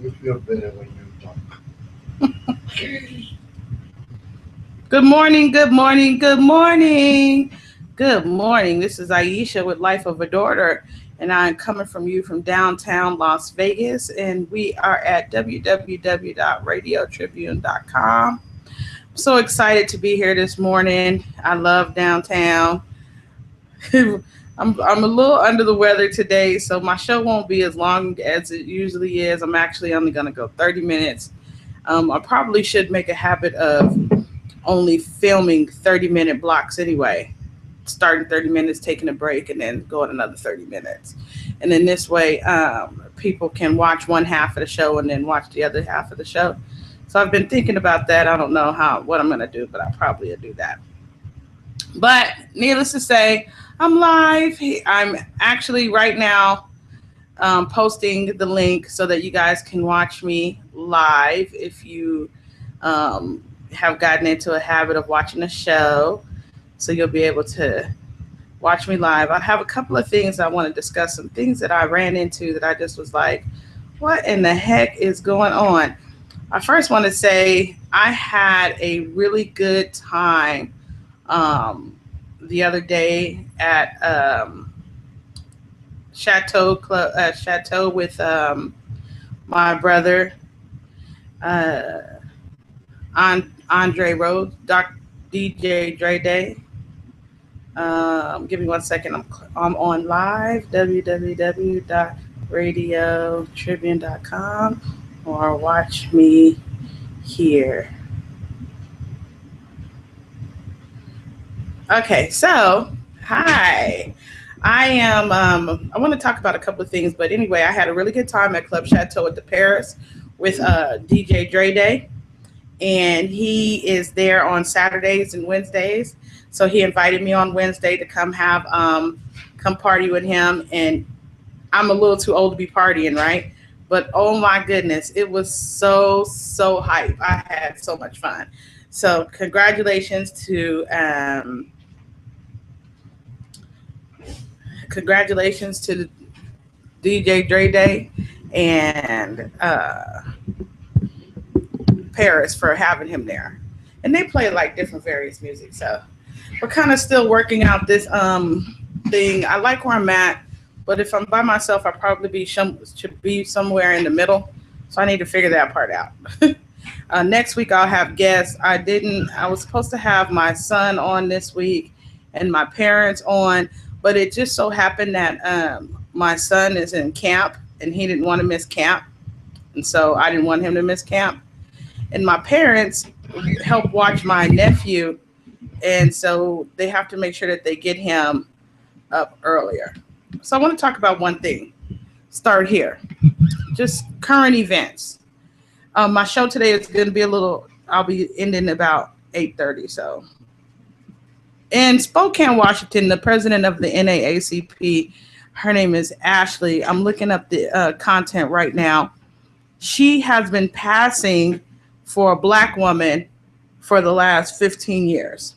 You feel better when you talk. Good morning, good morning, good morning. Good morning. This is Aisha with Life of a Daughter, and I'm coming from you from downtown Las Vegas, and we are at www.radiotribune.com. I'm so excited to be here this morning. I love downtown. I'm a little under the weather today, so my show won't be as long as it usually is. I'm actually only going to go 30 minutes. I probably should make a habit of only filming 30-minute blocks anyway, starting 30 minutes, taking a break, and then going another 30 minutes. And then this way, people can watch one half of the show and then watch the other half of the show. So I've been thinking about that. I don't know what I'm going to do, but I probably will do that. But needless to say, I'm live. I'm actually right now posting the link so that you guys can watch me live if you have gotten into a habit of watching a show. So you'll be able to watch me live. I have a couple of things I want to discuss, some things that I ran into that I just was like, what in the heck is going on? I first want to say I had a really good time the other day at Chateau with my brother, uh, Andre Rhodes, DJ Dre Day. Give me 1 second. I'm on live, www.radiotribune.com, or watch me here. Okay, so hi. I want to talk about a couple of things, but anyway, I had a really good time at Club Chateau at the Paris with DJ Dre Day, and he is there on Saturdays and Wednesdays. So he invited me on Wednesday to come party with him, and I'm a little too old to be partying, right? But oh my goodness, it was so hype. I had so much fun. So congratulations to DJ Dre Day and Paris for having him there. And they play like different various music. So we're kind of still working out this thing. I like where I'm at, but if I'm by myself, I probably should be somewhere in the middle. So I need to figure that part out. Next week I'll have guests. I was supposed to have my son on this week and my parents on, but it just so happened that my son is in camp and he didn't want to miss camp. And so I didn't want him to miss camp. And my parents help watch my nephew, and so they have to make sure that they get him up earlier. So I want to talk about one thing. Start here. Just current events. My show today is going to be I'll be ending about 8:30. So in Spokane, Washington, the president of the NAACP, her name is Ashley. I'm looking up the content right now. She has been passing for a black woman for the last 15 years.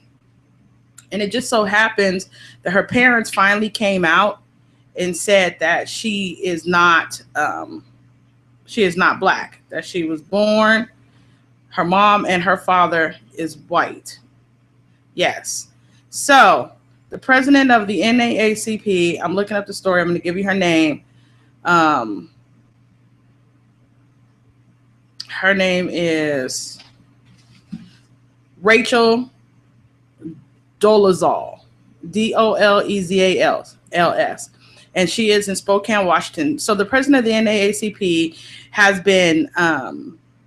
And it just so happens that her parents finally came out and said that she is not black, that she was born, her mom and her father is white. Yes. So the president of the NAACP, I'm looking up the story. I'm going to give you her name. Her name is Rachel Dolezal, Dolezals, and she is in Spokane, Washington. So the president of the NAACP has been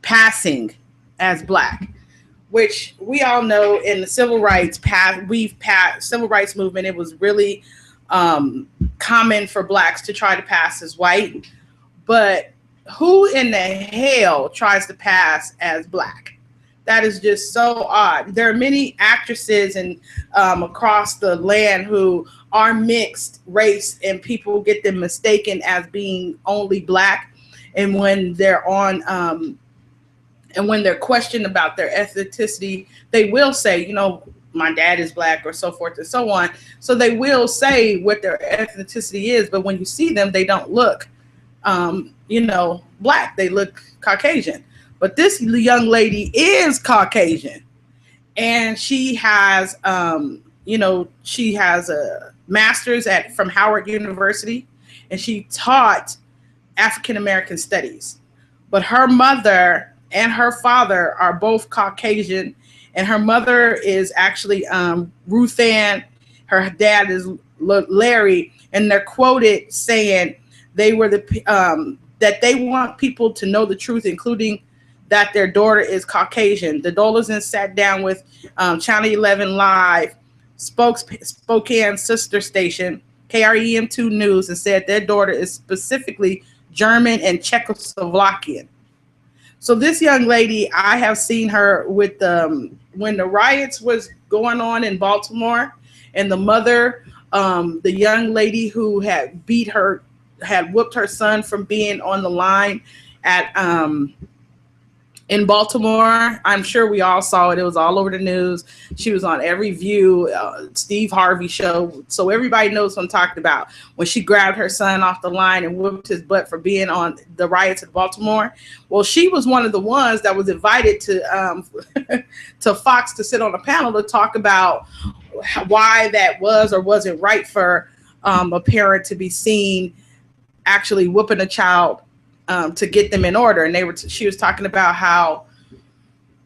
passing as black, which we all know in the civil rights civil rights movement, it was really common for blacks to try to pass as white. But who in the hell tries to pass as black? That is just so odd. There are many actresses and across the land who are mixed race, and people get them mistaken as being only black. And when they're and when they're questioned about their ethnicity, they will say, my dad is black, or so forth and so on. So they will say what their ethnicity is, but when you see them, they don't look black. They look Caucasian. But this young lady is Caucasian, and she has, she has a master's from Howard University, and she taught African American studies. But her mother and her father are both Caucasian, and her mother is actually Ruth Ann. Her dad is Larry, and they're quoted saying they were that they want people to know the truth, including that their daughter is Caucasian. The Dolezals sat down with Channel 11 Live, Spokane sister station, KREM2 News, and said their daughter is specifically German and Czechoslovakian. So this young lady, I have seen her with when the riots was going on in Baltimore, and the mother, the young lady who had whooped her son from being on the line at in Baltimore. I'm sure we all saw it. It was all over the news. She was on every View, Steve Harvey show. So everybody knows what I'm talking about. When she grabbed her son off the line and whooped his butt for being on the riots in Baltimore. Well, she was one of the ones that was invited to to Fox to sit on a panel to talk about why that was or wasn't right for a parent to be seen actually whooping a child to get them in order. And she was talking about how,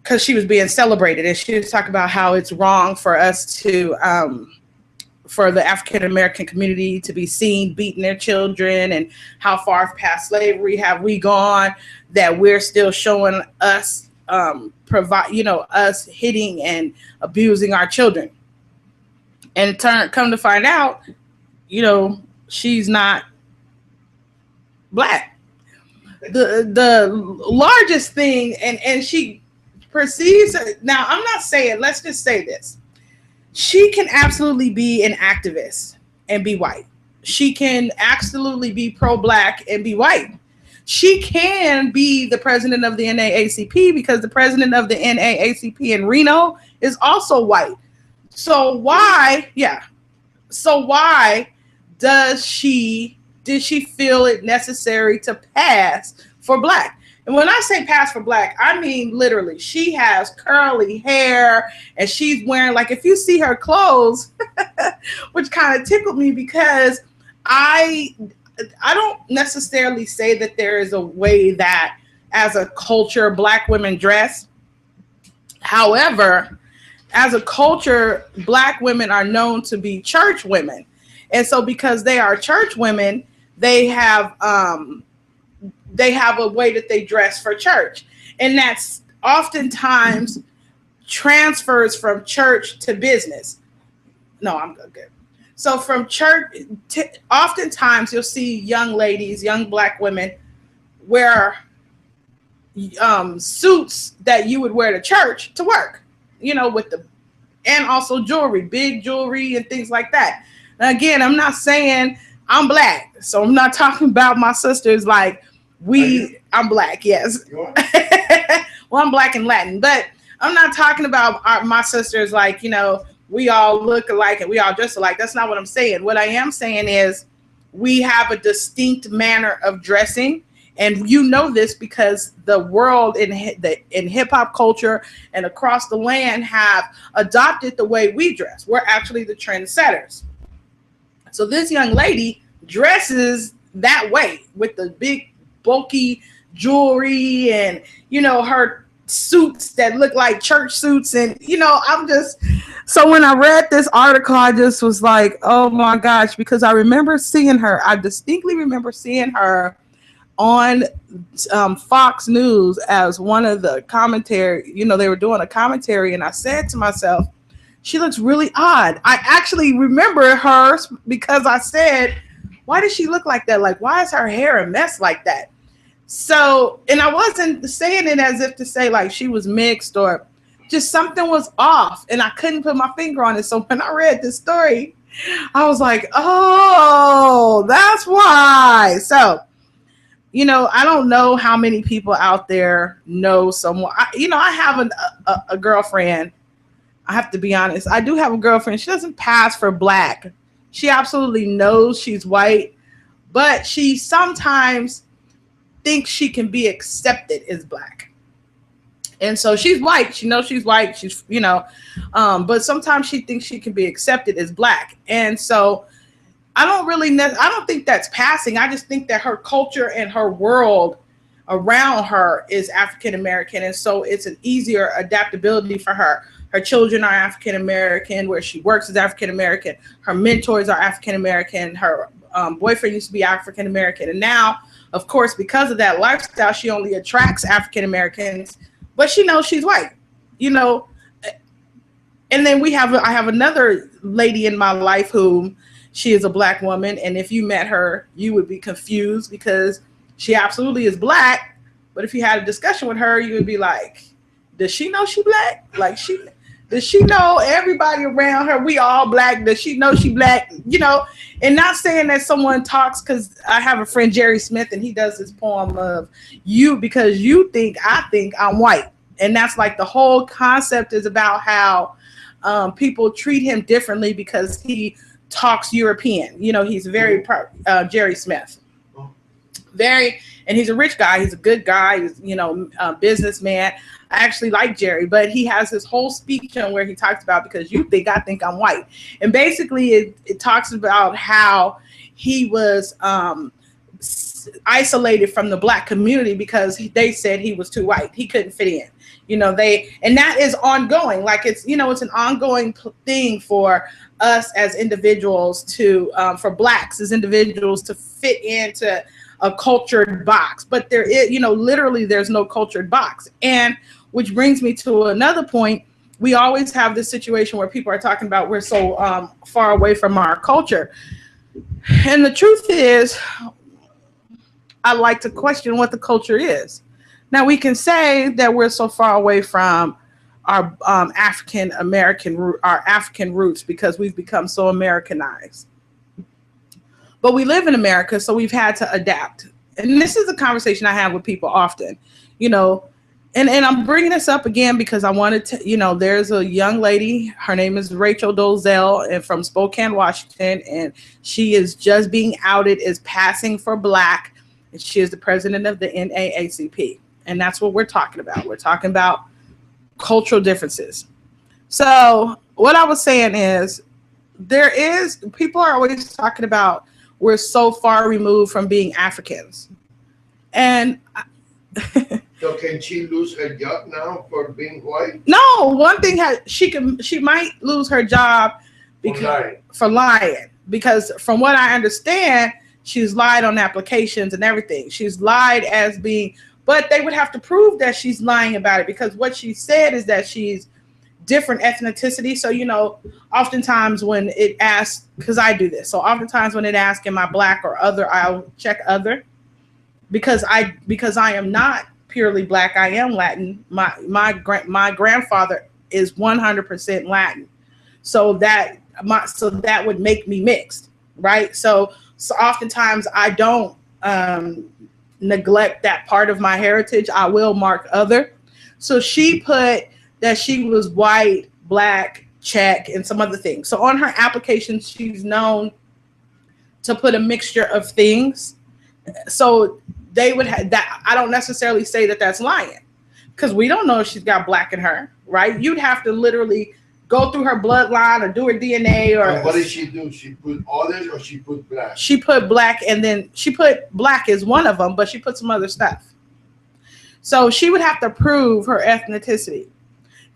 because she was being celebrated, and she was talking about how it's wrong for us to for the African American community to be seen beating their children, and how far past slavery have we gone that we're still showing us us hitting and abusing our children. And come to find out, she's not black. The largest thing, and she perceives, now I'm not saying, let's just say this. She can absolutely be an activist and be white. She can absolutely be pro-black and be white. She can be the president of the NAACP, because the president of the NAACP in Reno is also white. So why did she feel it necessary to pass for black? And when I say pass for black, I mean literally. She has curly hair, and she's wearing, like, if you see her clothes, which kind of tickled me, because I don't necessarily say that there is a way that as a culture black women dress. However, as a culture, black women are known to be church women. And so because they are church women, they have a way that they dress for church. And that's oftentimes transfers from church to business. No, I'm good. So from church, oftentimes you'll see young ladies, young black women wear suits that you would wear to church to work, and also jewelry, big jewelry and things like that. And again, I'm not saying I'm black, so I'm not talking about my sisters like I'm black, yes. Well, I'm black and Latin, but I'm not talking about my sisters like, we all look alike and we all dress alike. That's not what I'm saying. What I am saying is we have a distinct manner of dressing. And this because the world in hip hop culture and across the land have adopted the way we dress. We're actually the trendsetters. So this young lady dresses that way with the big bulky jewelry and, her suits that look like church suits. And, so when I read this article, I just was like, oh my gosh, because I remember seeing her. I distinctly remember seeing her on Fox News as one of the commentary, they were doing a commentary, and I said to myself, she looks really odd. I actually remember her because I said, why does she look like that? Like, why is her hair a mess like that? So, and I wasn't saying it as if to say like she was mixed or just something was off, and I couldn't put my finger on it. So when I read this story, I was like, oh, that's why. So, I don't know how many people out there know someone. I have a girlfriend. I have to be honest. I do have a girlfriend. She doesn't pass for black. She absolutely knows she's white, but she sometimes thinks she can be accepted as black. And so she's white. She knows she's white. She's, but sometimes she thinks she can be accepted as black. And so I don't think that's passing. I just think that her culture and her world around her is African American. And so it's an easier adaptability for her. Her children are African American, where she works is African American. Her mentors are African American. Her boyfriend used to be African American. And now, of course, because of that lifestyle, she only attracts African Americans, but she knows she's white, And then I have another lady in my life whom she is a black woman. And if you met her, you would be confused because she absolutely is black. But if you had a discussion with her, you would be like, does she know she black? Like, does she know everybody around her? We all black. Does she know she black? And not saying that someone talks, because I have a friend, Jerry Smith, and he does this poem of you because you think I'm white. And that's like the whole concept is about how people treat him differently because he talks European. He's very Jerry Smith. And he's a rich guy. He's a good guy. He's, a businessman. I actually like Jerry, but he has this whole speech on where he talks about because you think I'm white. And basically it talks about how he was isolated from the black community because they said he was too white. He couldn't fit in. And that is ongoing. Like it's an ongoing thing for us as individuals to, for blacks as individuals to fit into a cultured box, but there is, literally there's no cultured box. And which brings me to another point. We always have this situation where people are talking about we're so far away from our culture. And the truth is, I like to question what the culture is. Now we can say that we're so far away from our African roots because we've become so Americanized. But we live in America, so we've had to adapt. And this is a conversation I have with people often, and I'm bringing this up again because I wanted to, there's a young lady, her name is Rachel Dolezal, and from Spokane, Washington, and she is just being outed as passing for black, and she is the president of the NAACP. And that's what we're talking about. We're talking about cultural differences. So what I was saying is people are always talking about we're so far removed from being Africans. And so can she lose her job now for being white? No, one thing she might lose her job for lying. Because from what I understand, she's lied on applications and everything. She's lied as being, but they would have to prove that she's lying about it, because what she said is that she's different ethnicity. So, oftentimes when it asks, because I do this, so oftentimes when it asks, am I black or other, I'll check other, because I am not purely black. I am Latin. My grandfather is 100% Latin. So that would make me mixed, right? So oftentimes I don't neglect that part of my heritage. I will mark other. So she put that she was white, black, check, and some other things. So on her application, she's known to put a mixture of things. So they would have that. I don't necessarily say that that's lying, because we don't know if she's got black in her, right? You'd have to literally go through her bloodline or do her DNA. Or what did she do? She put others, or she put black? She put black, and then she put black as one of them, but she put some other stuff. So she would have to prove her ethnicity.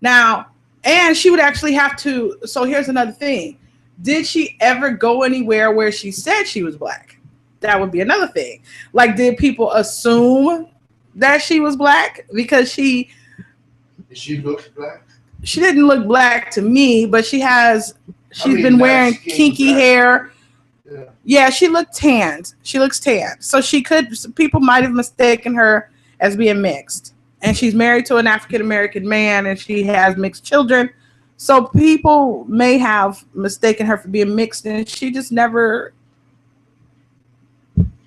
Now, and she would actually have to, so here's another thing. Did she ever go anywhere where she said she was black? That would be another thing. Like, did people assume that she was black because she looks black? She didn't look black to me, but she's been wearing kinky hair. Yeah, she looked tanned. She looks tanned. So people might have mistaken her as being mixed. And she's married to an African-American man, and she has mixed children. So people may have mistaken her for being mixed, and she just never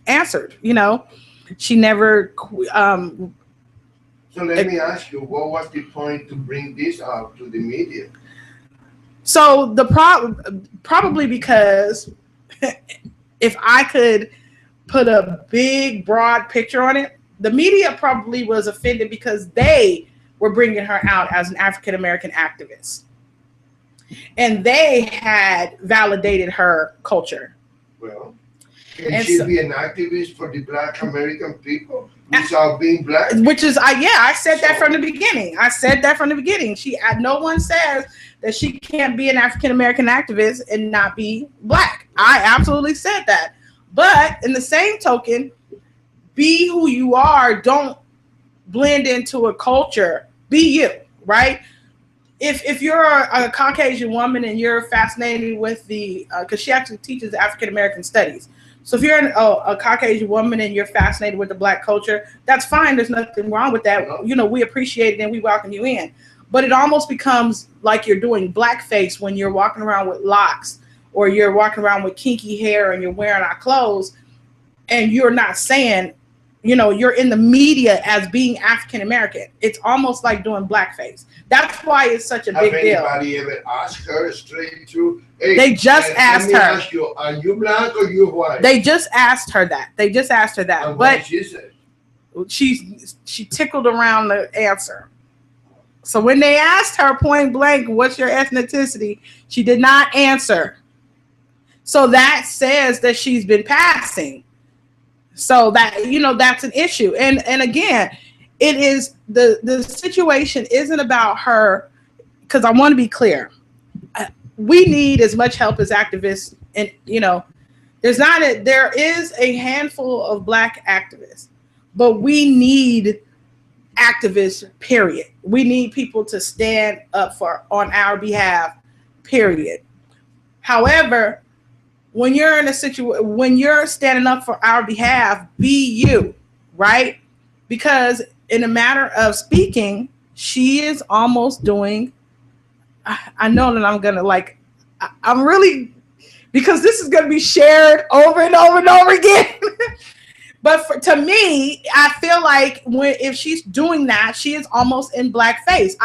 answered, She never... So let me ask you, what was the point to bring this out to the media? So probably because if I could put a big, broad picture on it, the media probably was offended because they were bringing her out as an African American activist, and they had validated her culture. Well, can she so, be an activist for the Black American people without being black? Which is, I said that from the beginning. I said that from the beginning. No one says that she can't be an African American activist and not be black. I absolutely said that. But in the same token, be who you are. Don't blend into a culture. Be you, right? If you're a Caucasian woman and you're fascinated with because she actually teaches African American studies. So if you're a Caucasian woman and you're fascinated with the black culture, that's fine. There's nothing wrong with that. You know, we appreciate it and we welcome you in. But it almost becomes like you're doing blackface when you're walking around with locks or you're walking around with kinky hair and you're wearing our clothes and you're not saying, you know, you're in the media as being African American. It's almost like doing blackface. That's why it's such a big deal. Have anybody ever asked her straight through? Hey, they just asked her. Ask you, are you black or you white? They just asked her that. And what she said? She tickled around the answer. So when they asked her point blank, what's your ethnicity? She did not answer. So that says that she's been passing. So that, you know, that's an issue. And again, it is the situation isn't about her, because I want to be clear. We need as much help as activists, and you know, there is a handful of black activists, but we need activists, period. We need people to stand up on our behalf, period. However, when you're in a situation, when you're standing up for our behalf, be you, right? Because in a matter of speaking, she is almost doing, I know that I'm going to I'm really, because this is going to be shared over and over and over again. But to me, I feel like if she's doing that, she is almost in blackface.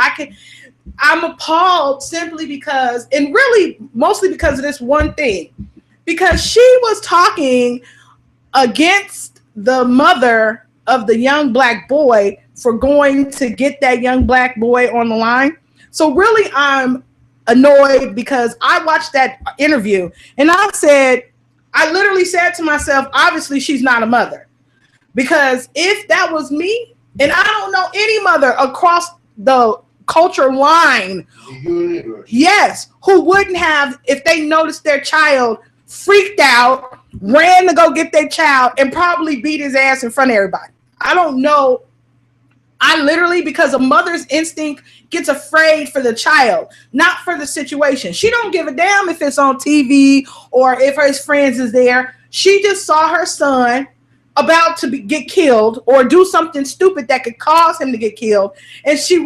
I'm appalled simply because, and really mostly because of this one thing, because she was talking against the mother of the young black boy for going to get that young black boy on the line. So really, I'm annoyed because I watched that interview and I literally said to myself, obviously she's not a mother. Because if that was me, and I don't know any mother across the culture line, yes, who wouldn't have, if they noticed their child freaked out, ran to go get their child, and probably beat his ass in front of everybody. I don't know. I literally, because a mother's instinct gets afraid for the child, not for the situation. She don't give a damn if it's on TV or if his friends is there. She just saw her son about to get killed or do something stupid that could cause him to get killed, and she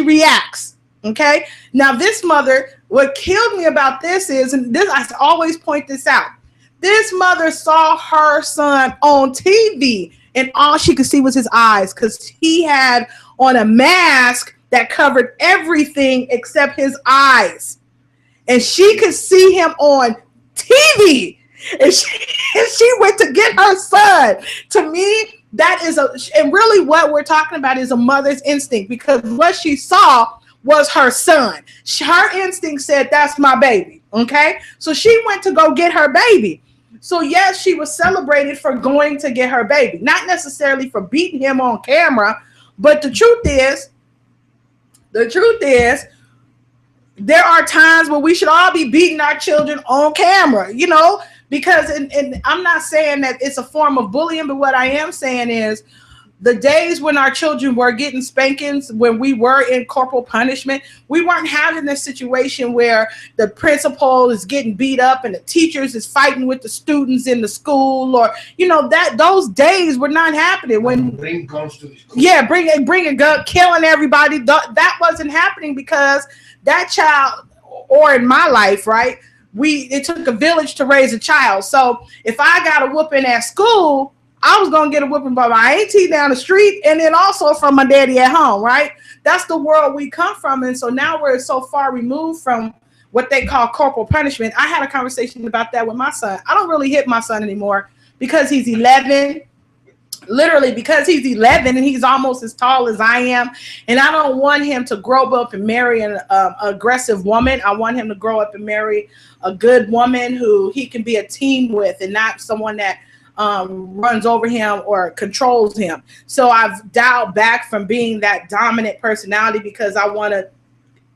reacts. Okay, now this mother, what killed me about this is, and this I always point this out, this mother saw her son on TV and all she could see was his eyes because he had on a mask that covered everything except his eyes, and she could see him on TV. And she went to get her son. To me, that is and really what we're talking about is a mother's instinct, because what she saw was her son. Her instinct said, that's my baby. Okay. So she went to go get her baby. So yes, she was celebrated for going to get her baby, not necessarily for beating him on camera. But the truth is, there are times where we should all be beating our children on camera, you know, because, and I'm not saying that it's a form of bullying, but what I am saying is the days when our children were getting spankings, when we were in corporal punishment, we weren't having this situation where the principal is getting beat up and the teachers is fighting with the students in the school, or, you know, that those days were not happening. When bring guns to the school. Yeah, bring a gun, killing everybody. That wasn't happening because that child, or in my life, right? It took a village to raise a child. So if I got a whooping at school, I was going to get a whooping by my auntie down the street, and then also from my daddy at home, right? That's the world we come from. And so now we're so far removed from what they call corporal punishment. I had a conversation about that with my son. I don't really hit my son anymore because he's 11. literally, because he's 11 and he's almost as tall as I am, and I don't want him to grow up and marry an aggressive woman. I want him to grow up and marry a good woman who he can be a team with, and not someone that runs over him or controls him. So I've dialed back from being that dominant personality because I want to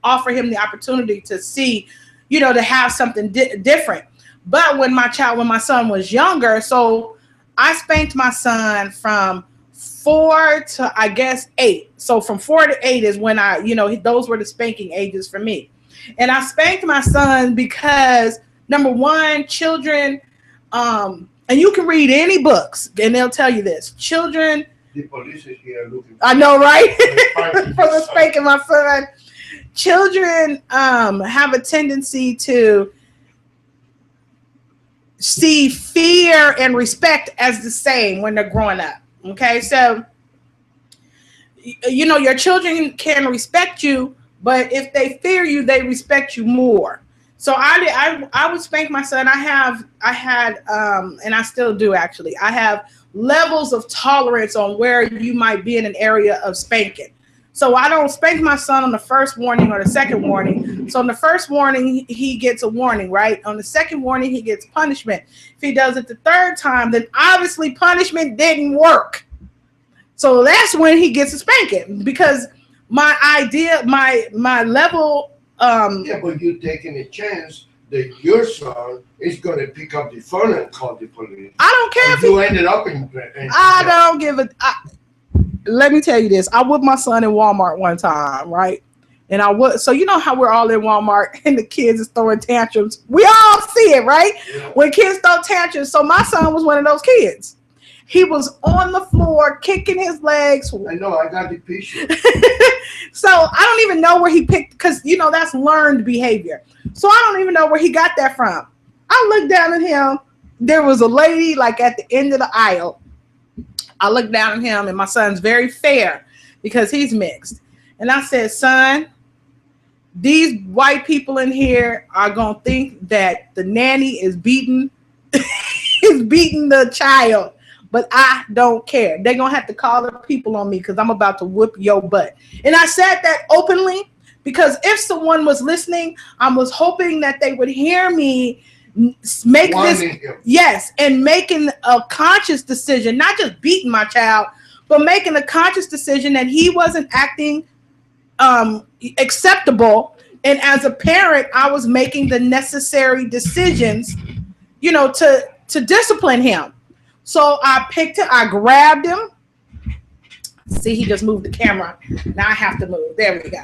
offer him the opportunity to see, to have something different. But when my son was younger, so I spanked my son from 4 to, I guess, 8. So from 4 to 8 is when those were the spanking ages for me. And I spanked my son because, number one, children, and you can read any books and they'll tell you this. Children. The police is here looking. I know, right? For the spanking my son. Children have a tendency to see fear and respect as the same when they're growing up. Okay, so your children can respect you, but if they fear you, they respect you more. So I would spank my son. I had and I still do actually. I have levels of tolerance on where you might be in an area of spanking. So I don't spank my son on the first warning or the second warning. So on the first warning, he gets a warning, right? On the second warning, he gets punishment. If he does it the third time, then obviously punishment didn't work. So that's when he gets a spanking, because my idea, my level. Yeah, but you're taking a chance that your son is going to pick up the phone and call the police. I don't care if you ended up in I don't give a. Let me tell you this. I whipped my son in Walmart one time, right? And so you know how we're all in Walmart and the kids is throwing tantrums. We all see it, right? Yeah. When kids throw tantrums. So my son was one of those kids. He was on the floor kicking his legs. I know, I got the picture. So I don't even know where he picked, because that's learned behavior. So I don't even know where he got that from. I looked down at him. There was a lady like at the end of the aisle. I looked down at him, and my son's very fair because he's mixed. And I said, son, these white people in here are going to think that the nanny is beating the child, but I don't care. They're going to have to call the people on me because I'm about to whoop your butt. And I said that openly because if someone was listening, I was hoping that they would hear me make this, yes, and making a conscious decision, not just beating my child, but making a conscious decision that he wasn't acting acceptable. And as a parent, I was making the necessary decisions, to discipline him. So I grabbed him. See, he just moved the camera. Now I have to move. There we go.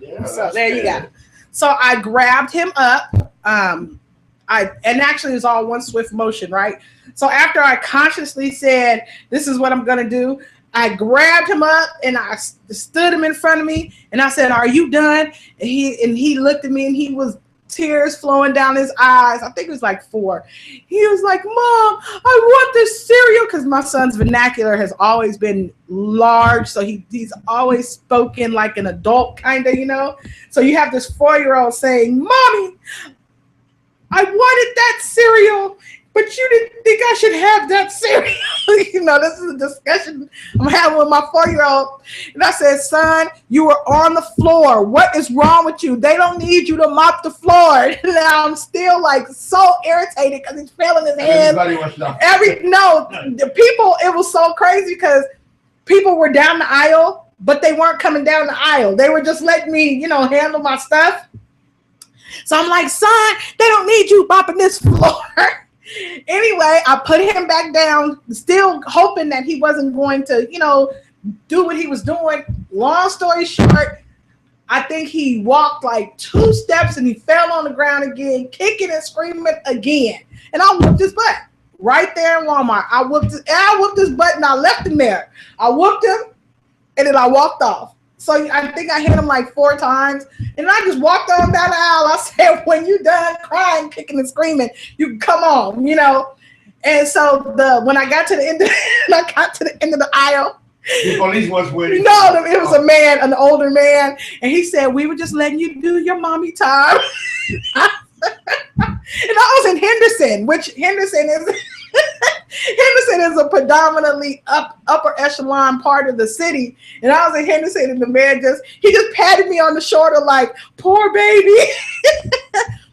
Yeah, so there you go. So I grabbed him up. And actually it was all one swift motion, right? So after I consciously said, this is what I'm going to do, I grabbed him up and I stood him in front of me and I said, are you done? And he looked at me and he was tears flowing down his eyes. I think it was like 4. He was like, Mom, I want this cereal, because my son's vernacular has always been large. So he's always spoken like an adult kind of, So you have this 4-year-old saying, Mommy, I wanted that cereal, but you didn't think I should have that cereal. This is a discussion I'm having with my 4-year-old. And I said, son, you were on the floor. What is wrong with you? They don't need you to mop the floor. Now I'm still like so irritated because he's failing his hands. Everybody was laughing. The people, it was so crazy because people were down the aisle, but they weren't coming down the aisle. They were just letting me, handle my stuff. So I'm like, son, they don't need you mopping this floor. Anyway, I put him back down, still hoping that he wasn't going to, do what he was doing. Long story short, I think he walked like 2 steps and he fell on the ground again, kicking and screaming again. And I whooped his butt right there in Walmart. I whooped his butt and I left him there. I whooped him and then I walked off. So I think I hit him like 4 times. And I just walked on down the aisle. I said, when you done crying, kicking and screaming, you can come on, And so when I got to the end of the aisle. The police was waiting. No, it was a man, an older man. And he said, we were just letting you do your mommy time. And I was in Henderson, which Henderson Henderson is a predominantly upper echelon part of the city. And I was in Henderson and the man he just patted me on the shoulder like, poor baby.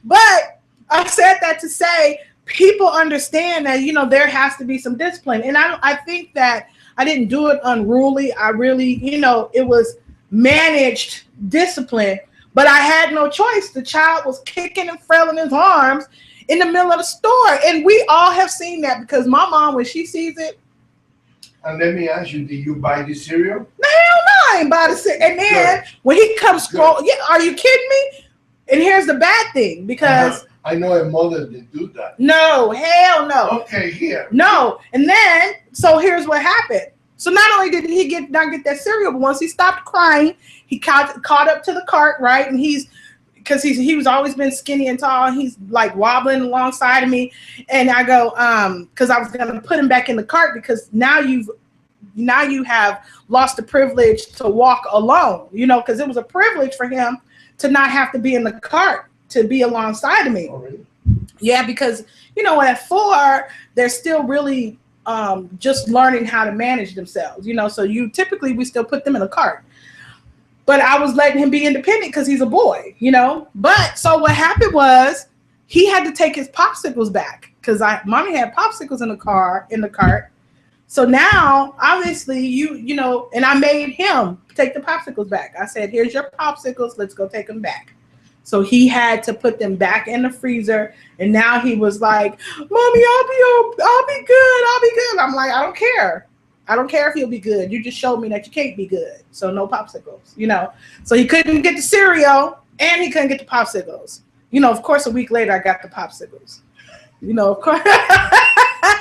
But I said that to say people understand that, there has to be some discipline. And I think that I didn't do it unruly. I really, it was managed discipline, but I had no choice. The child was kicking and flailing his arms in the middle of the store. And we all have seen that because my mom, when she sees it. And let me ask you, did you buy the cereal? Hell no, I ain't buy the cereal. And then when he comes scroll, are you kidding me? And here's the bad thing, because I know a mother that do that. No, hell no. Okay, here. No. And then, so here's what happened. So not only did he not get that cereal, but once he stopped crying, he caught up to the cart, right? And because he was always been skinny and tall, and he's like wobbling alongside of me. And I go, because I was gonna put him back in the cart because now you have lost the privilege to walk alone, because it was a privilege for him to not have to be in the cart, to be alongside of me. Oh, really? Yeah, because at 4, they're still really just learning how to manage themselves, so typically we still put them in a cart. But I was letting him be independent because he's a boy, But so what happened was he had to take his popsicles back because mommy had popsicles in the cart. So now, obviously, and I made him take the popsicles back. I said, here's your popsicles. Let's go take them back. So he had to put them back in the freezer. And now he was like, Mommy, I'll be good. I'm like, I don't care. I don't care if you'll be good. You just showed me that you can't be good. So no popsicles, So he couldn't get the cereal and he couldn't get the popsicles. Of course, a week later, I got the popsicles. Of course.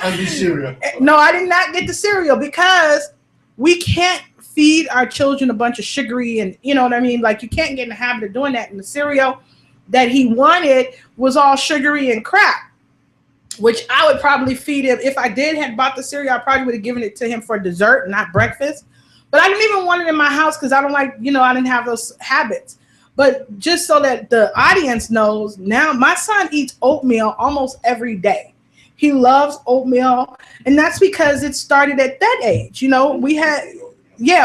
And the cereal. No, I did not get the cereal because we can't feed our children a bunch of sugary and, what I mean? Like, you can't get in the habit of doing that. And the cereal that he wanted was all sugary and crap, which I would probably feed him. If I had bought the cereal, I probably would have given it to him for dessert, not breakfast. But I didn't even want it in my house because I don't like, I didn't have those habits. But just so that the audience knows, now my son eats oatmeal almost every day. He loves oatmeal, and that's because it started at that age. We had,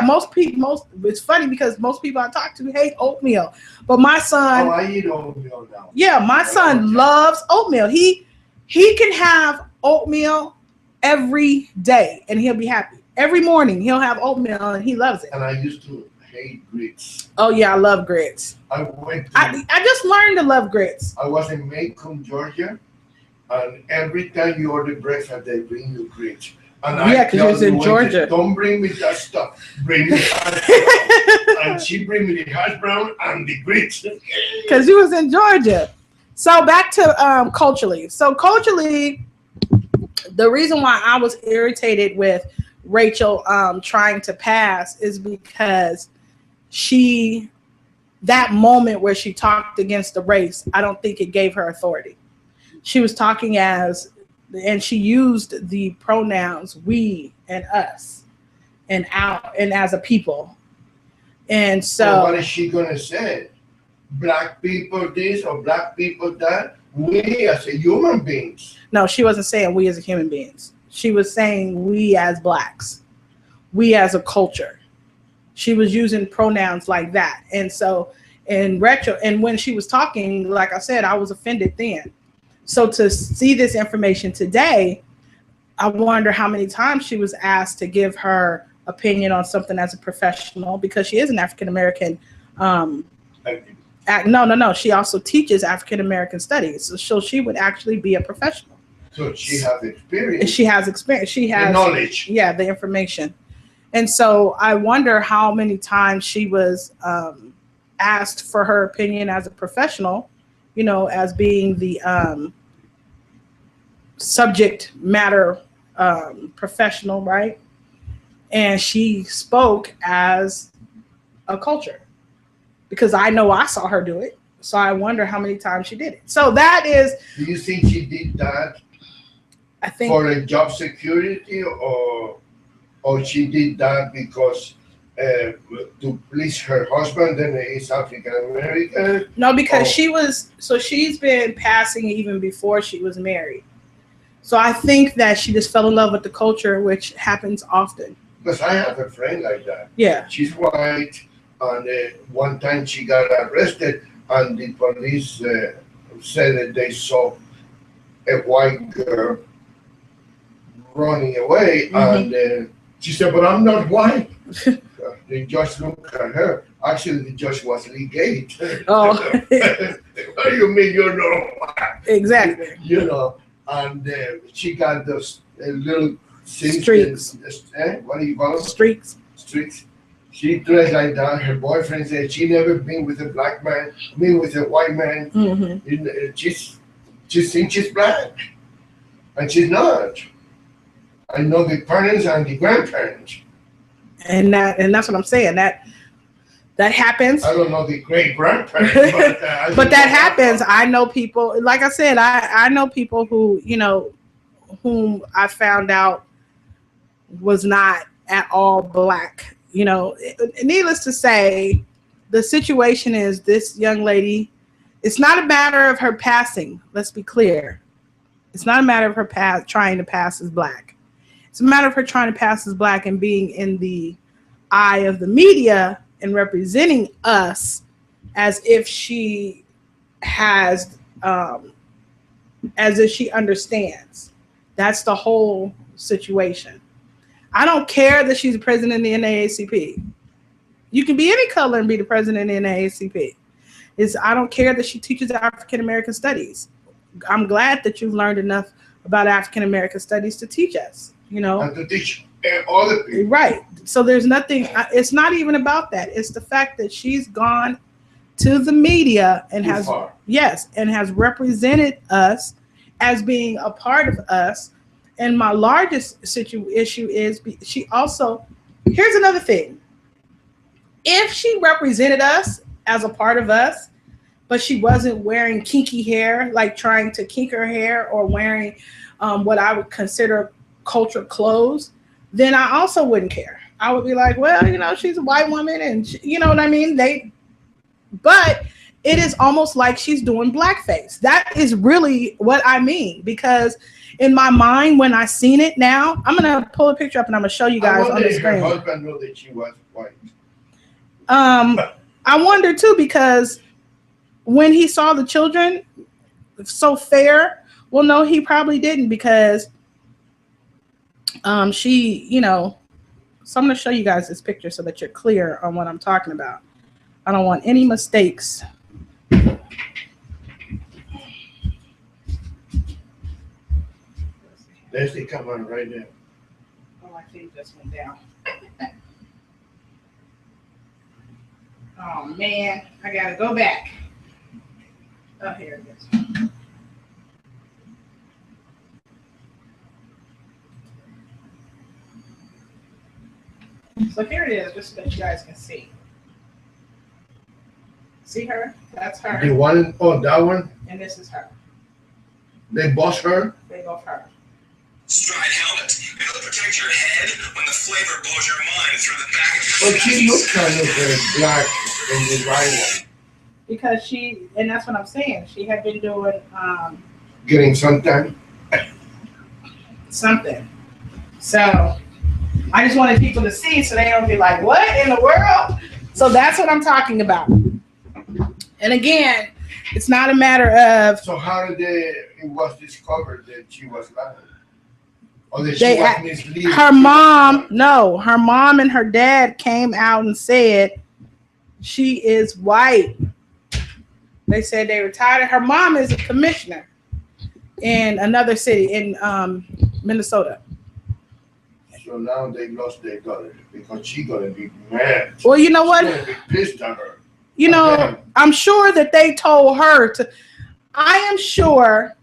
most people, it's funny because most people I talk to hate oatmeal. But my son. Oh, I eat oatmeal now. Yeah, my son loves oatmeal. He can have oatmeal every day, and he'll be happy. Every morning, he'll have oatmeal, and he loves it. And I used to hate grits. Oh, yeah, I love grits. I just learned to love grits. I was in Macon, Georgia, and every time you order breakfast, they bring you grits. And yeah, because you was in Georgia. Don't bring me that stuff. Bring me hash brown. And she bring me the hash brown and the grits. Because you was in Georgia. So back to culturally. So culturally, the reason why I was irritated with Rachel trying to pass is because that moment where she talked against the race, I don't think it gave her authority. She was talking and she used the pronouns we and us and out and as a people. And so what is she going to say? Black people this or black people that? We as a human beings. No, she wasn't saying we as a human beings. She was saying we as blacks, we as a culture. She was using pronouns like that. And so in retro, and when she was talking, like I said, I was offended then. So to see this information today, I wonder how many times she was asked to give her opinion on something as a professional, because she is an African-American. No. She also teaches African-American studies. So she would actually be a professional. So she has experience. She has experience. She has the knowledge. Yeah, the information. And so I wonder how many times she was asked for her opinion as a professional, as being the subject matter professional, right? And she spoke as a culture, because I know I saw her do it. So I wonder how many times she did it. So that is. Do you think she did that? I think for a job security, or she did that because to please her husband, and he's African American? No, because she's been passing even before she was married. So I think that she just fell in love with the culture, which happens often. Because I have a friend like that. Yeah. She's white, and one time she got arrested, and the police said that they saw a white girl running away, and she said, "But I'm not white." The judge looked at her. Actually, the judge was legate. Oh. What do you mean you're not white? Exactly. You know, and she got those little Streaks. What do you call them? Streaks. Streaks. She dressed like that. Her boyfriend said she never been with a black man, been with a white man. She thinks she's black, and she's not. I know the parents and the grandparents. And that's what I'm saying. That happens. I don't know the great grandparents, but that happens. I know people. Like I said, I know people who whom I found out was not at all black. Needless to say, the situation is this young lady. It's not a matter of her passing. Let's be clear. It's not a matter of her trying to pass as black. It's a matter of her trying to pass as black and being in the eye of the media and representing us as if she has, as if she understands. That's the whole situation. I don't care that she's the president of the NAACP. You can be any color and be the president of the NAACP. I don't care that she teaches African American studies. I'm glad that you've learned enough about African American studies to teach us. And to teach other people. Right. So there's nothing. It's not even about that. It's the fact that she's gone to the media and has represented us as being a part of us. And my largest issue is she also. Here's another thing. If she represented us as a part of us, but she wasn't wearing kinky hair, like trying to kink her hair, or wearing what I would consider culture clothes, then I also wouldn't care. I would be like, well, she's a white woman, and you know what I mean? But it is almost like she's doing blackface. That is really what I mean, because in my mind, when I seen it now, I'm going to pull a picture up and I'm going to show you guys on the screen. Her husband knew that she was white. I wonder too, because when he saw the children so fair, well, no, he probably didn't, because she, so I'm going to show you guys this picture so that you're clear on what I'm talking about. I don't want any mistakes. There's the camera right there. Oh, I think this went down. Oh, man, I got to go back. Oh, here it is. So here it is, just so that you guys can see. See her? That's her. The one, that one? And this is her. They boss her? They both her. Stride helmet. It'll protect your head when the flavor blows your mind through the back of your But she looked kind of black in the right one. Because and that's what I'm saying, she had been doing getting something. So I just wanted people to see so they don't be like, what in the world? So that's what I'm talking about. And again, it's not a matter of. So how did it was discovered that she was lying? Or that she was misleading? Her mom and her dad came out and said she is white. They said they were tired of her mom is a commissioner in another city in Minnesota. So now they lost their daughter because she's gonna be mad. Well, you know what? She's gonna be pissed at her. I'm sure that they told her to. I am sure,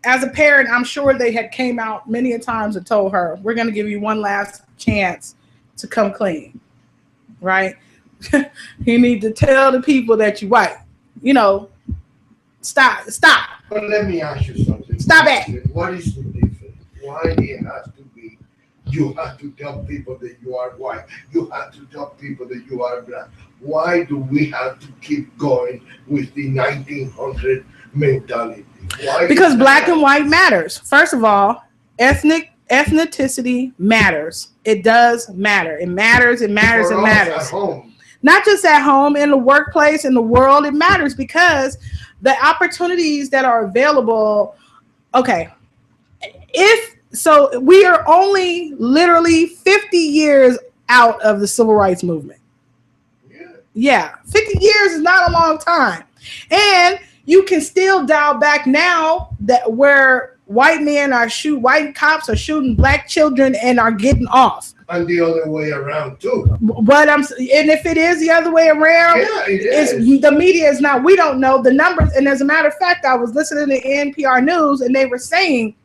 as a parent, I'm sure they had came out many a times and told her, "We're gonna give you one last chance to come clean." Right? You need to tell the people that you're white. Stop. But let me ask you something. Stop it. What is the difference? Why it has to be? You have to tell people that you are white. You have to tell people that you are black. Why do we have to keep going with the 1900 mentality? Why Because is black that? and white matters. First of all, ethnicity matters. It does matter. It matters. It matters. For It us matters. at home. Not just at home, in the workplace, in the world, it matters because the opportunities that are available. Okay, if so, we are only literally 50 years out of the civil rights movement. Yeah, 50 years is not a long time. And you can still dial back now that where white cops are shooting black children and are getting off. And the other way around too. And if it is the other way around, Yeah, it is. the media is not, we don't know the numbers. And as a matter of fact, I was listening to NPR News and they were saying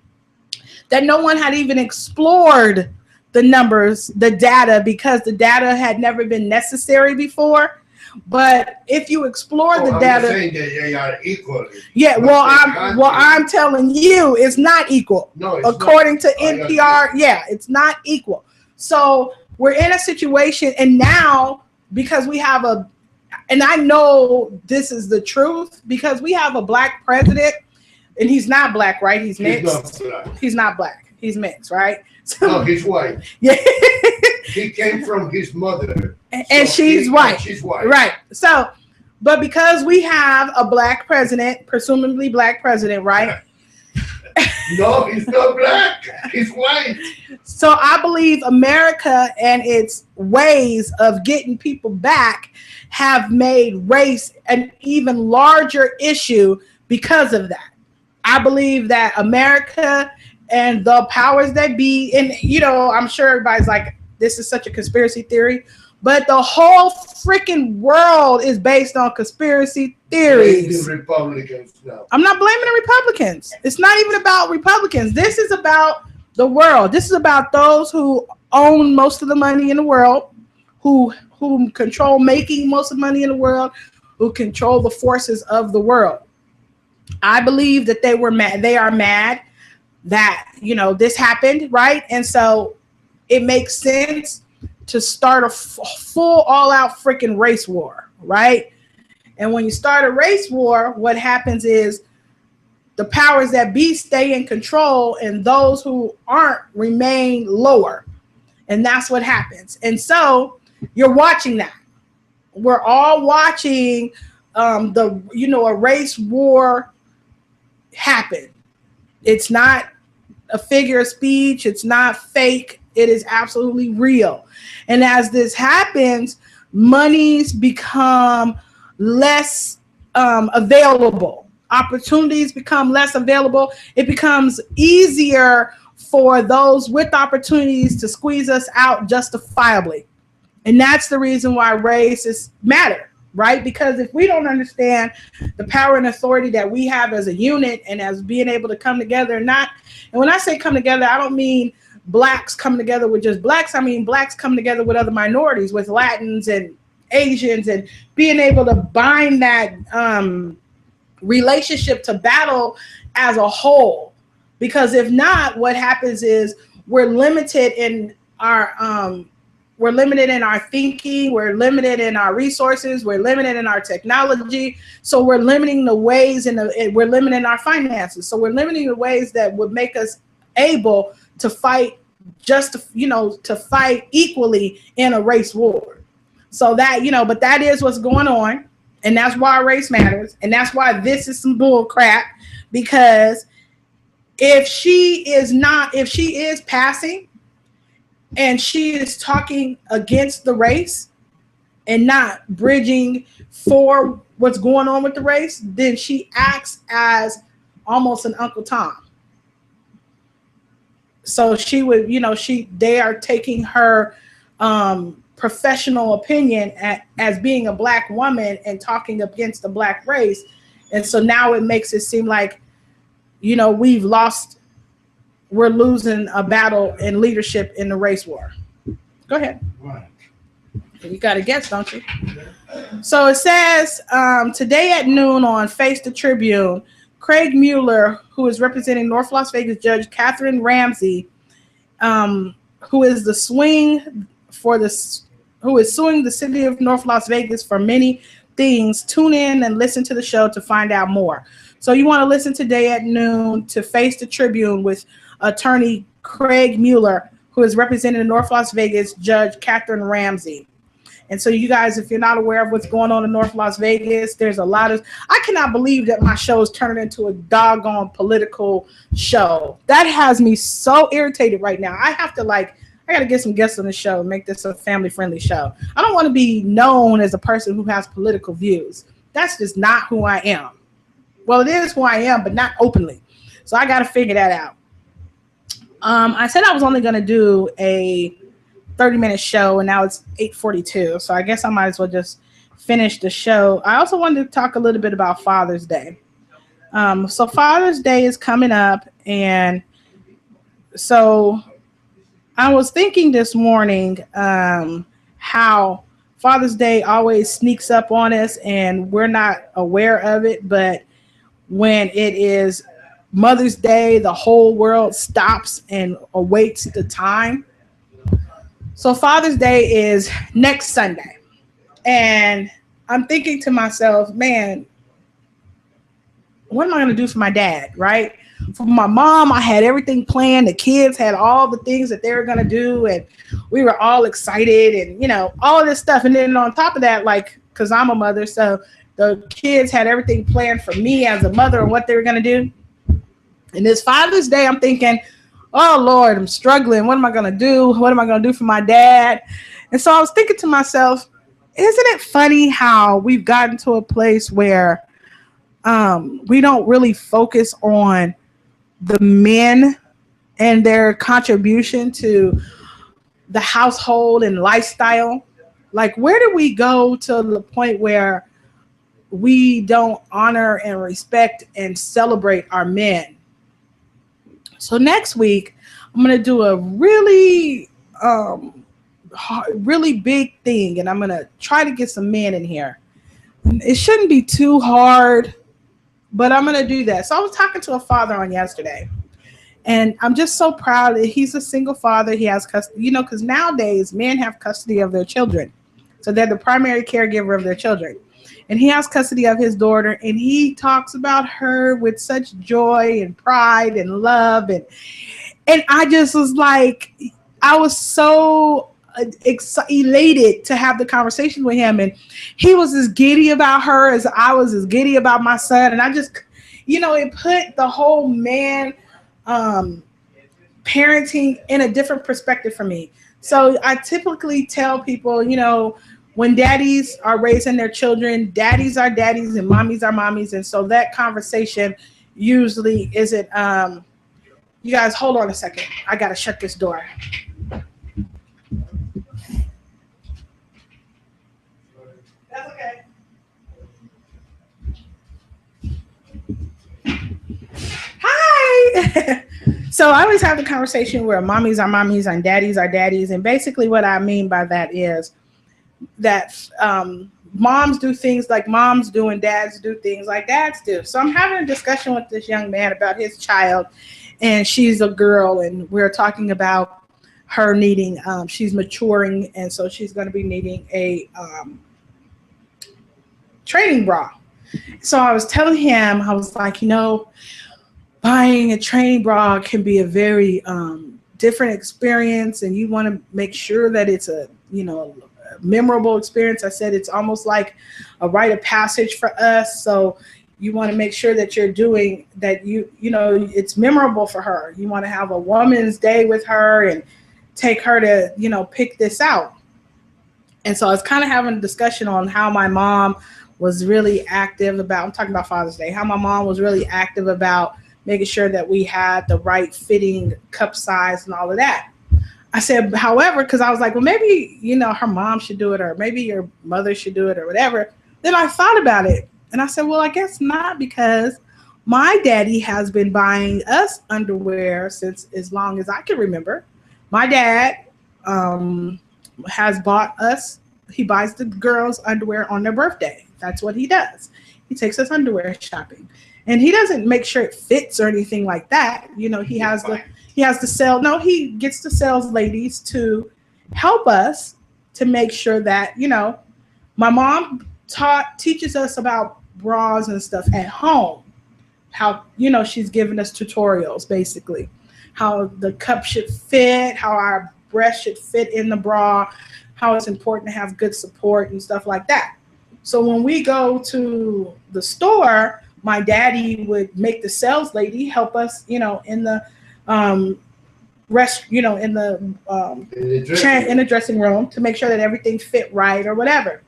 that no one had even explored the numbers, the data, because the data had never been necessary before. But if you explore the data, saying that they are equal. Yeah, I'm telling you, it's not equal. No, it's according not. to NPR, yeah, it's not equal. So we're in a situation, and now because we have and I know this is the truth, because we have a black president, and he's not black, right? He's mixed. He's not black. He's mixed, right? So, no, he's white. Yeah. He came from his mother. And she's white. She's white. Right. So, but because we have a black president, presumably black president, right? No, he's not black. He's white. So I believe America and its ways of getting people back have made race an even larger issue because of that. I believe that America and the powers that be, and I'm sure everybody's like, this is such a conspiracy theory, but the whole freaking world is based on conspiracy theories. The Republicans now. I'm not blaming the Republicans. It's not even about Republicans. This is about the world. This is about those who own most of the money in the world, who control making most of the money in the world, who control the forces of the world. I believe that they were mad. They are mad that, this happened, right? And so it makes sense to start a full all-out freaking race war, right? And when you start a race war, what happens is the powers that be stay in control and those who aren't remain lower. And that's what happens. And so you're watching that. We're all watching a race war happen. It's not a figure of speech. It's not fake. It is absolutely real. And as this happens, monies become less available. Opportunities become less available. It becomes easier for those with opportunities to squeeze us out justifiably. And that's the reason why races matter, right? Because if we don't understand the power and authority that we have as a unit and as being able to come together, and when I say come together, I don't mean blacks come together with just blacks. I mean blacks come together with other minorities, with Latins and Asians, and being able to bind that relationship to battle as a whole. Because if not, what happens is we're limited in our thinking, we're limited in our resources, we're limited in our technology. So we're limiting the ways we're limiting our finances. So we're limiting the ways that would make us able to fight to fight equally in a race war. So that, but that is what's going on. And that's why race matters. And that's why this is some bull crap, because if she is passing and she is talking against the race and not bridging for what's going on with the race, then she acts as almost an Uncle Tom. So she would, they are taking her professional opinion as being a black woman and talking against the black race. And so now it makes it seem like, we're losing a battle in leadership in the race war. Go ahead. Right. You got to guess, don't you? So it says today at noon on Face the Tribune, Craig Mueller, who is representing North Las Vegas Judge Catherine Ramsey, who is suing the city of North Las Vegas for many things, tune in and listen to the show to find out more. So you want to listen today at noon to Face the Tribune with attorney Craig Mueller, who is representing the North Las Vegas Judge Catherine Ramsey. And so you guys, if you're not aware of what's going on in North Las Vegas, there's a lot of, I cannot believe that my show is turning into a doggone political show. That has me so irritated right now. I got to get some guests on the show and make this a family-friendly show. I don't want to be known as a person who has political views. That's just not who I am. Well, it is who I am, but not openly. So I got to figure that out. I said I was only going to do a 30-minute show, and now it's 8:42. So I guess I might as well just finish the show. I also wanted to talk a little bit about Father's Day. So Father's Day is coming up, and so I was thinking this morning how Father's Day always sneaks up on us, and we're not aware of it, but when it is Mother's Day, the whole world stops and awaits the time. So Father's Day is next Sunday. And I'm thinking to myself, man, what am I going to do for my dad, right? For my mom, I had everything planned. The kids had all the things that they were going to do. And we were all excited and, you know, all of this stuff. And then on top of that, like, because I'm a mother, so the kids had everything planned for me as a mother and what they were going to do. And this Father's Day, I'm thinking, oh, Lord, I'm struggling. What am I going to do? What am I going to do for my dad? And so I was thinking to myself, isn't it funny how we've gotten to a place where we don't really focus on the men and their contribution to the household and lifestyle? Like, where do we go to the point where we don't honor and respect and celebrate our men? So next week, I'm going to do a really, really big thing, and I'm going to try to get some men in here. It shouldn't be too hard, but I'm going to do that. So I was talking to a father on yesterday, and I'm just so proud that he's a single father. He has custody, you know, because nowadays men have custody of their children. So they're the primary caregiver of their children. And he has custody of his daughter, and he talks about her with such joy and pride and love. And I just was like, I was so elated to have the conversation with him. And he was as giddy about her as I was as giddy about my son. And I just, you know, it put the whole man parenting in a different perspective for me. So I typically tell people, you know, when daddies are raising their children, daddies are daddies and mommies are mommies. And so that conversation usually isn't, you guys hold on a second. I got to shut this door. That's okay. Hi. So I always have the conversation where mommies are mommies and daddies are daddies. And basically what I mean by that is that moms do things like moms do and dads do things like dads do. So I'm having a discussion with this young man about his child, and she's a girl, and we're talking about her needing, she's maturing, and so she's going to be needing a training bra. So I was telling him, I was like, you know, buying a training bra can be a very different experience, and you want to make sure that it's a, you know, memorable experience. I said it's almost like a rite of passage for us. So you want to make sure that you're doing that, you know, it's memorable for her. You want to have a woman's day with her and take her to, you know, pick this out. And so I was kind of having a discussion on how my mom was really active about, I'm talking about Father's Day, how my mom was really active about making sure that we had the right fitting cup size and all of that. I said, however, because I was like, well, maybe, you know, her mom should do it, or maybe your mother should do it, or whatever. Then I thought about it, and I said, well, I guess not, because my daddy has been buying us underwear since as long as I can remember. My dad has bought us, he buys the girls underwear on their birthday. That's what he does. He takes us underwear shopping. And he doesn't make sure it fits or anything like that. You know, he has the sell. No, he gets the sales ladies to help us to make sure that, you know, my mom teaches us about bras and stuff at home. How, she's given us tutorials, basically. How the cup should fit, how our breast should fit in the bra, how it's important to have good support and stuff like that. So when we go to the store, my daddy would make the sales lady help us, in the in the dressing room to make sure that everything fit right or whatever.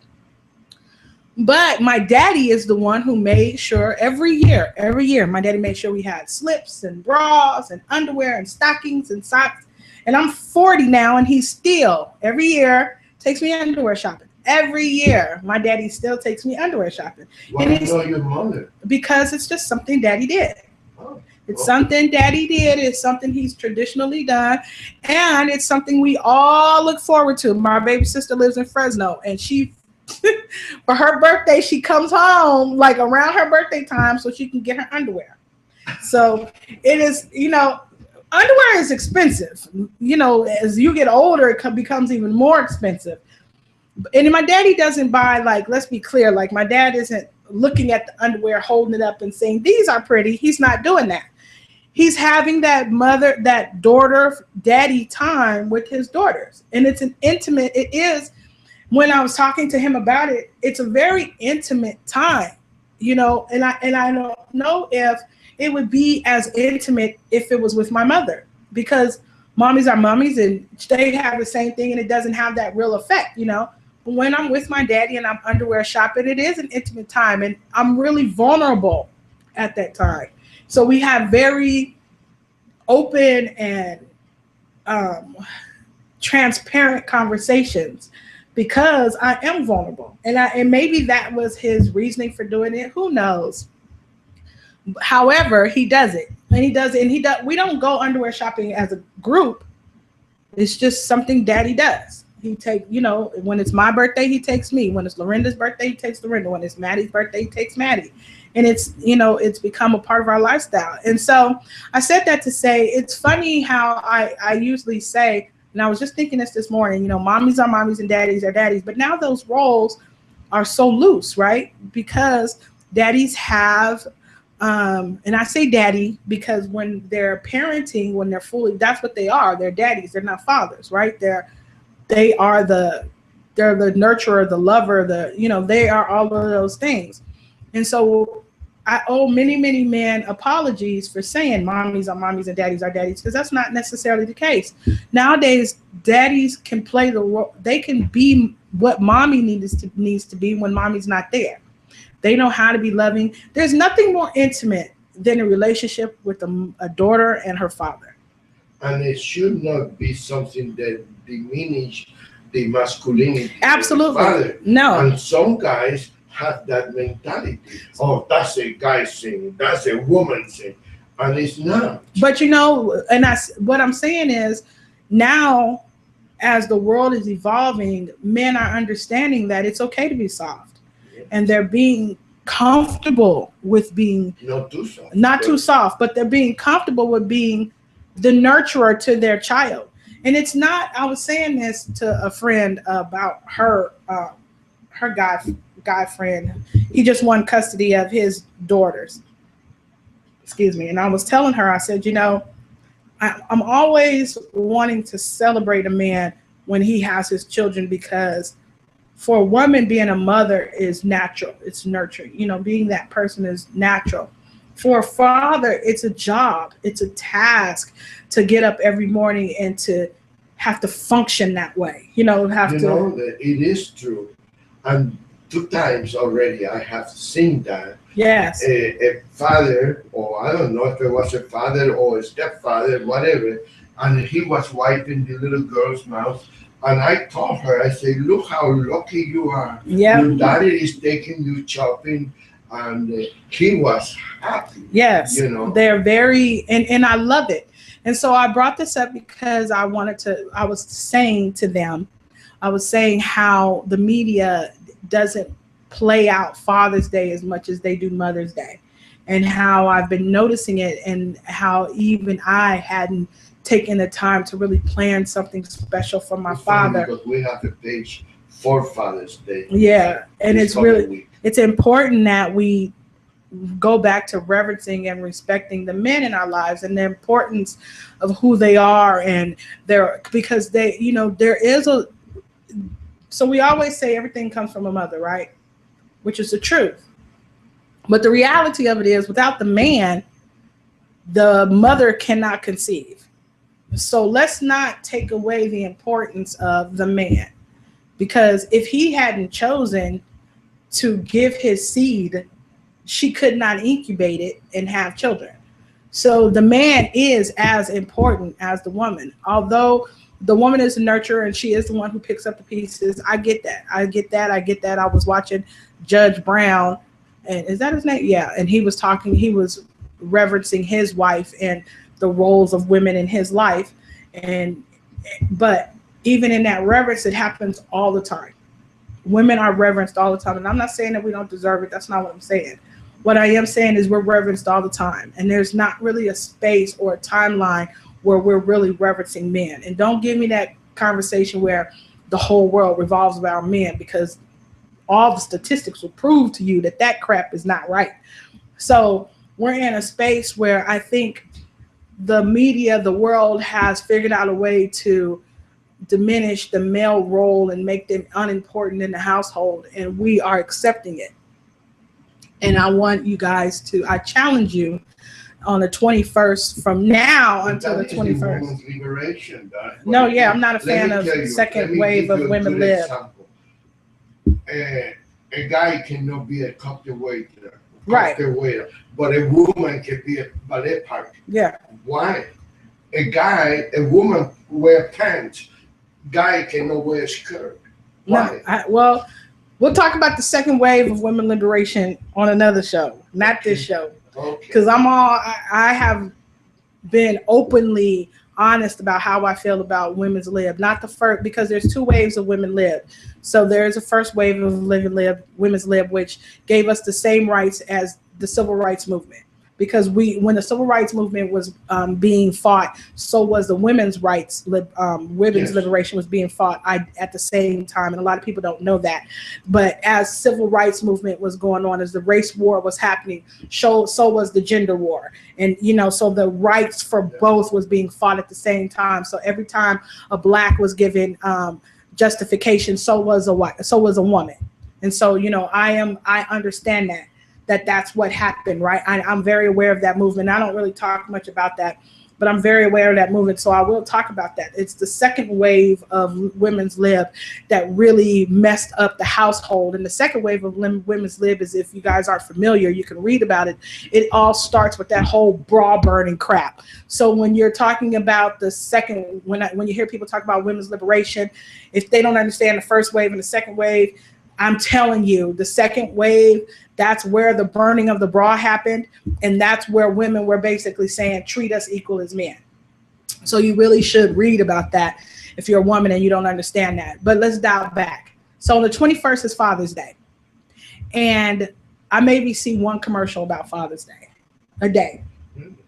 But my daddy is the one who made sure every year, my daddy made sure we had slips and bras and underwear and stockings and socks. And I'm 40 now, and he still every year takes me underwear shopping. Every year, my daddy still takes me underwear shopping. Why do you know your mother? Because it's just something daddy did. Oh, it's something daddy did. It's something he's traditionally done. And it's something we all look forward to. My baby sister lives in Fresno, and she, for her birthday, she comes home like around her birthday time so she can get her underwear. So it is, underwear is expensive. As you get older, it becomes even more expensive. And my daddy doesn't buy, like, let's be clear, like my dad isn't looking at the underwear, holding it up and saying, these are pretty. He's not doing that. He's having that daughter, daddy time with his daughters. And it's it is, when I was talking to him about it, it's a very intimate time, and I don't know if it would be as intimate if it was with my mother, because mommies are mummies and they have the same thing and it doesn't have that real effect, But when I'm with my daddy and I'm underwear shopping, it is an intimate time and I'm really vulnerable at that time. So we have very open and transparent conversations because I am vulnerable. And maybe that was his reasoning for doing it. Who knows? However, he does it. And he does it. And we don't go underwear shopping as a group. It's just something daddy does. He when it's my birthday, he takes me. When it's Lorenda's birthday, he takes Lorinda. When it's Maddie's birthday, he takes Maddie. And it's, it's become a part of our lifestyle. And so I said that to say, it's funny how I usually say, and I was just thinking this morning, mommies are mommies and daddies are daddies. But now those roles are so loose, right? Because daddies have, and I say daddy because when they're parenting, when they're fully, that's what they are. They're daddies. They're not fathers, right? They're the nurturer, the lover, they are all of those things. And so I owe many, many men apologies for saying mommies are mommies and daddies are daddies, because that's not necessarily the case. Nowadays, daddies can play the role. They can be what mommy needs to be when mommy's not there. They know how to be loving. There's nothing more intimate than a relationship with a daughter and her father. And it should not be something that diminish the masculinity. Absolutely. Of the father. No. And some guys have that mentality. Oh, that's a guy thing. That's a woman thing. And it's not. But what I'm saying is, now as the world is evolving, men are understanding that it's okay to be soft. Yeah. And they're being comfortable with being not too soft. Too soft, but they're being comfortable with being the nurturer to their child. And it's not, I was saying this to a friend about her guy friend. He just won custody of his daughters. Excuse me. And I was telling her, I said, I'm always wanting to celebrate a man when he has his children, because for a woman, being a mother is natural. It's nurturing. Being that person is natural. For a father, it's a job. It's a task to get up every morning and to have to function that way. It is true. And 2 times already I have seen that. Yes. A father, or I don't know if it was a father or a stepfather, whatever, and he was wiping the little girl's mouth. And I told her, I said, look how lucky you are. Yeah. Your daddy is taking you shopping. And he was happy. Yes. They're very, and I love it. And so I brought this up because I was saying to them, how the media doesn't play out Father's Day as much as they do Mother's Day, and how I've been noticing it, and how even I hadn't taken the time to really plan something special for my father. Because we have a page for Father's Day. Yeah, and this it's coming really week. it's important that we go back to reverencing and respecting the men in our lives and the importance of who they are and their, because they, you know, there is a, so we always say everything comes from a mother, right? Which is the truth. But the reality of it is, without the man, the mother cannot conceive. So let's not take away the importance of the man, because if he hadn't chosen to give his seed, she could not incubate it and have children. So the man is as important as the woman. Although the woman is a nurturer and she is the one who picks up the pieces. I get that. I get that. I was watching Judge Brown, and is that his name? Yeah. And he was reverencing his wife and the roles of women in his life. But even in that reverence, it happens all the time. Women are reverenced all the time. And I'm not saying that we don't deserve it. That's not what I'm saying. What I am saying is we're reverenced all the time. And there's not really a space or a timeline where we're really reverencing men. And don't give me that conversation where the whole world revolves around men, because all the statistics will prove to you that that crap is not right. So we're in a space where I think the media, the world has figured out a way to diminish the male role and make them unimportant in the household, and we are accepting it. And I want you guys to, I challenge you on the 21st, from now until the 21st. Women's liberation, No, yeah, I'm not a fan of second wave of women live. A guy cannot be a cocktail waiter, Right. but a woman can be a ballet partner. Yeah. Why? A woman wear pants. Guy cannot wear a skirt. Why? No, well, we'll talk about the second wave of women liberation on another show, not this show. Okay. Because I have been openly honest about how I feel about women's lib. Not the first, because there's two waves of women lib. So there's a first wave of women's lib, which gave us the same rights as the civil rights movement. Because when the civil rights movement was being fought, so was the women's rights, women's liberation was being fought at the same time. And a lot of people don't know that. But as civil rights movement was going on, as the race war was happening, so was the gender war. And, you know, so the rights for both was being fought at the same time. So every time a black was given justification, so was a woman. And so, you know, I understand that's what happened, right? I'm very aware of that movement. I don't really talk much about that, but I'm very aware of that movement. So I will talk about that. It's the second wave of women's lib that really messed up the household. And the second wave of women's lib is, if you guys aren't familiar, you can read about it. It all starts with that whole bra burning crap. So when you're talking about the second, when you hear people talk about women's liberation, if they don't understand the first wave and the second wave, I'm telling you, the second wave, that's where the burning of the bra happened. And that's where women were basically saying, treat us equal as men. So you really should read about that if you're a woman and you don't understand that. But let's dial back. So the 21st is Father's Day. And I maybe see one commercial about Father's Day a day.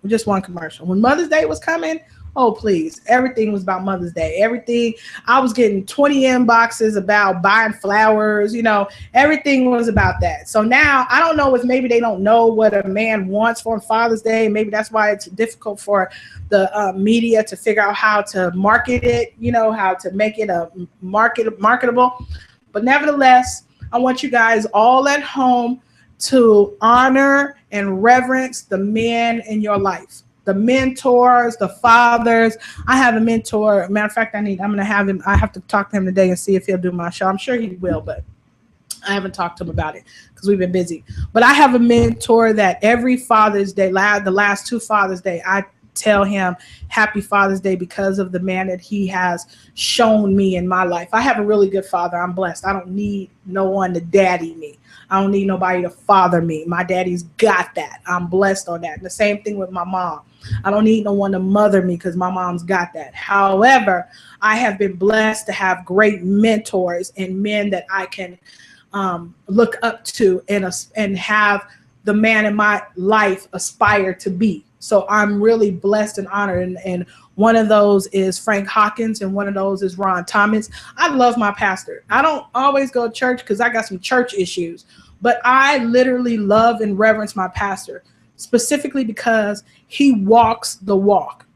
Just one commercial. When Mother's Day was coming, oh, please. Everything was about Mother's Day. Everything. I was getting 20 inboxes about buying flowers. You know, everything was about that. So now I don't know if maybe they don't know what a man wants for Father's Day. Maybe that's why it's difficult for the media to figure out how to market it, you know, how to make it a marketable. But nevertheless, I want you guys all at home to honor and reverence the men in your life. The mentors, the fathers. I have a mentor. Matter of fact, I'm going to have him. I have to talk to him today and see if he'll do my show. I'm sure he will, but I haven't talked to him about it because we've been busy. But I have a mentor that every Father's Day, the last two Father's Day, I tell him Happy Father's Day because of the man that he has shown me in my life. I have a really good father. I'm blessed. I don't need no one to daddy me. I don't need nobody to father me. My daddy's got that. I'm blessed on that. And the same thing with my mom. I don't need no one to mother me because my mom's got that. However, I have been blessed to have great mentors and men that I can look up to and have the man in my life aspire to be. So I'm really blessed and honored. And One of those is Frank Hawkins, and one of those is Ron Thomas. I love my pastor. I don't always go to church because I got some church issues, but I literally love and reverence my pastor, specifically because he walks the walk.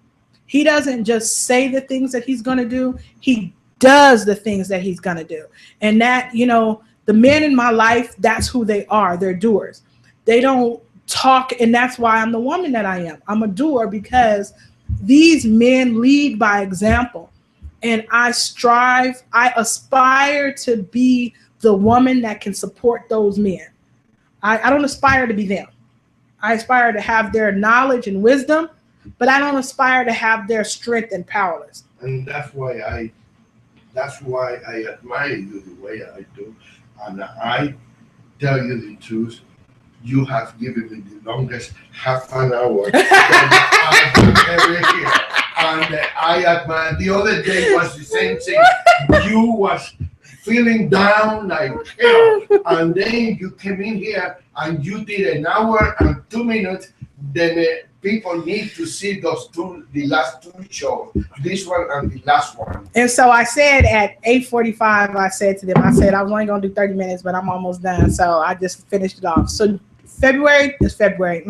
He doesn't just say the things that he's going to do. He does the things that he's going to do. And that, you know, the men in my life, that's who they are. They're doers. They don't talk. And that's why I'm the woman that I am. I'm a doer because these men lead by example. And I aspire to be the woman that can support those men. I don't aspire to be them. I aspire to have their knowledge and wisdom, but I don't aspire to have their strength and powerless. And that's why I admire you the way I do. And I tell you the truth, you have given me the longest half an hour that I've ever here. And I admire, the other day was the same thing. You was feeling down like hell. And then you came in here and you did an hour and 2 minutes. Then people need to see the last two shows, this one and the last one. And so I said at 8:45, I said to them, I said I was only going to do 30 minutes, but I'm almost done. So I just finished it off. So February is February.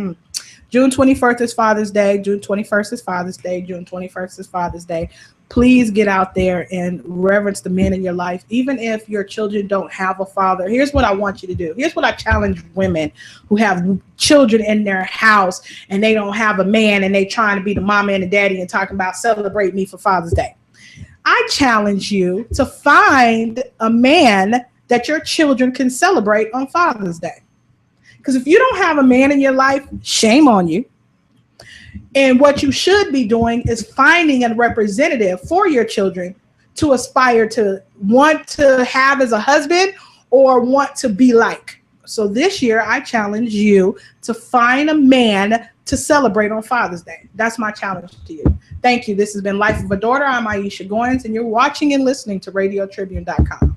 June 21st is Father's Day. June 21st is Father's Day. June 21st is Father's Day. Please get out there and reverence the men in your life. Even if your children don't have a father, here's what I want you to do. Here's what I challenge women who have children in their house and they don't have a man and they trying to be the mama and the daddy and talking about celebrate me for Father's Day. I challenge you to find a man that your children can celebrate on Father's Day. Because if you don't have a man in your life, shame on you. And what you should be doing is finding a representative for your children to aspire to want to have as a husband or want to be like. So this year, I challenge you to find a man to celebrate on Father's Day. That's my challenge to you. Thank you. This has been Life of a Daughter. I'm A'Esha Goins, and you're watching and listening to RadioTribune.com.